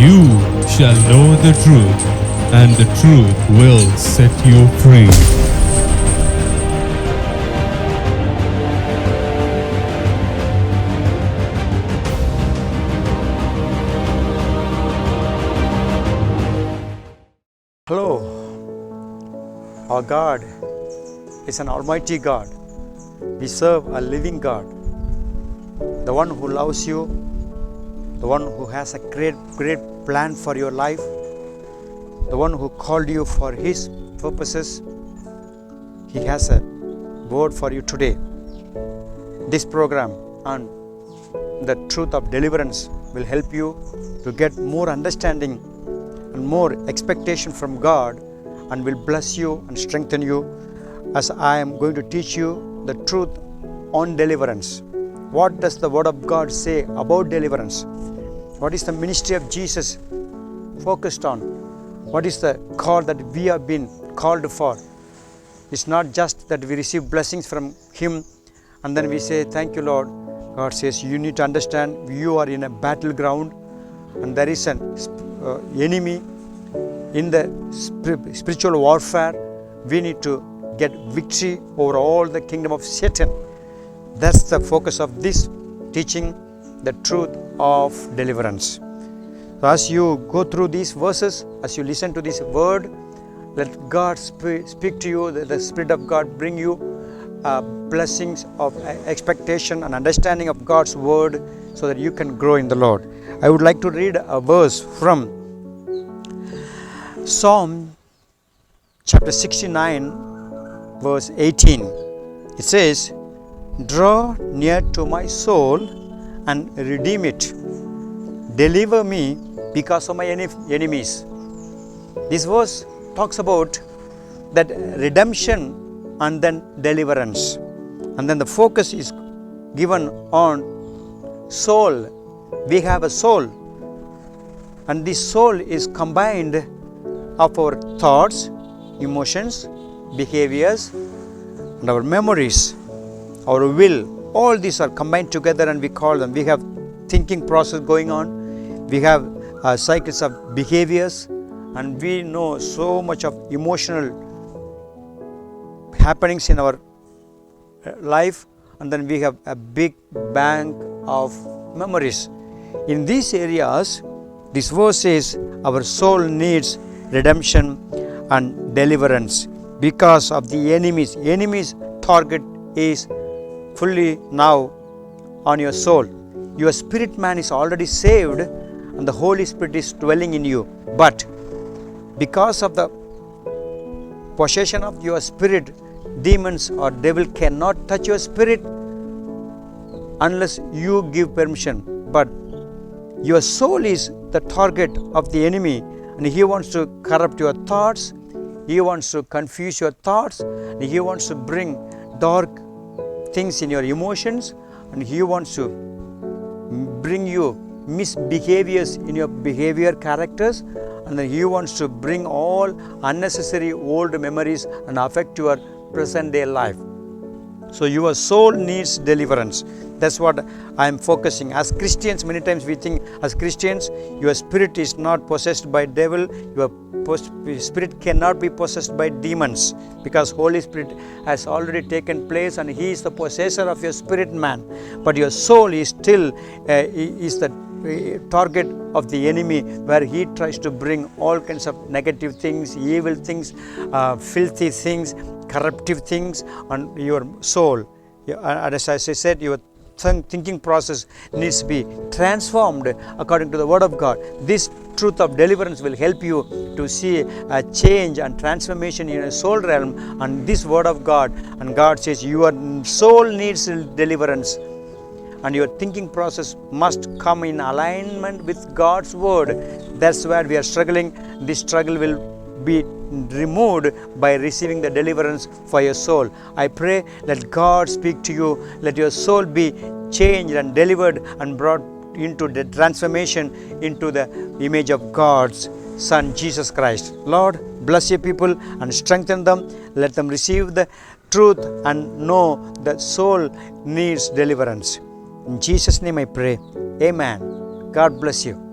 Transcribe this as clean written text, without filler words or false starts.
you shall know the truth, and the truth will set you free. Hello, our God is an almighty God. We serve a living God, the one who loves you, the one who has a great plan for your life, the one who called you for His purposes. He has a word for you today. This program on the truth of deliverance will help you to get more understanding and more expectation from God, and will bless you and strengthen you as I am going to teach you the truth on deliverance. What does the Word of God say about deliverance? What is the ministry of Jesus focused on? What is the call that we have been called for? It's not just that we receive blessings from Him and then we say, "Thank you, Lord." God says, you need to understand you are in a battleground and there is an enemy in the spiritual warfare. We need to get victory over all the kingdom of Satan. That's the focus of this teaching, the truth of deliverance. So as you go through these verses, as you listen to this word, let God speak to you, the Spirit of God bring you blessings of expectation and understanding of God's word so that you can grow in the Lord. I would like to read a verse from Psalm chapter 69 verse 18. It says, "Draw near to my soul and redeem it. Deliver me because of my enemies." This verse talks about that redemption and then deliverance. And then the focus is given on soul. We have a soul. And this soul is combined of our thoughts, emotions, behaviors, and our memories, our will. All these are combined together and we call them. We have thinking process going on. We have cycles of behaviors, and we know so much of emotional happenings in our life, and then we have a big bank of memories. In these areas, this verse says our soul needs redemption and deliverance because of the enemies. Enemy's target is fully now on your soul. Your spirit man is already saved and the Holy Spirit is dwelling in you. But because of the possession of your spirit, demons or devil cannot touch your spirit unless you give permission. But your soul is the target of the enemy, and he wants to corrupt your thoughts, he wants to confuse your thoughts, and he wants to bring dark things in your emotions, and he wants to bring you misbehaviors in your behavior characters, and then he wants to bring all unnecessary old memories and affect your present day life. So your soul needs deliverance. That's what I am focusing. As Christians, many times we think as Christians, your spirit is not possessed by devil, your spirit cannot be possessed by demons, because Holy Spirit has already taken place and He is the possessor of your spirit man. But your soul is still is the target of the enemy, where he tries to bring all kinds of negative things, evil things, filthy things, corruptive things on your soul. And as I said, your thinking process needs to be transformed according to the Word of God. This truth of deliverance will help you to see a change and transformation in your soul realm and this Word of God. And God says your soul needs deliverance, and your thinking process must come in alignment with God's word. That's where we are struggling. This struggle will be removed by receiving the deliverance for your soul. I pray, let God speak to you. Let your soul be changed and delivered and brought into the transformation into the image of God's Son, Jesus Christ. Lord, bless your people and strengthen them. Let them receive the truth and know that soul needs deliverance. In Jesus' name I pray. Amen. God bless you.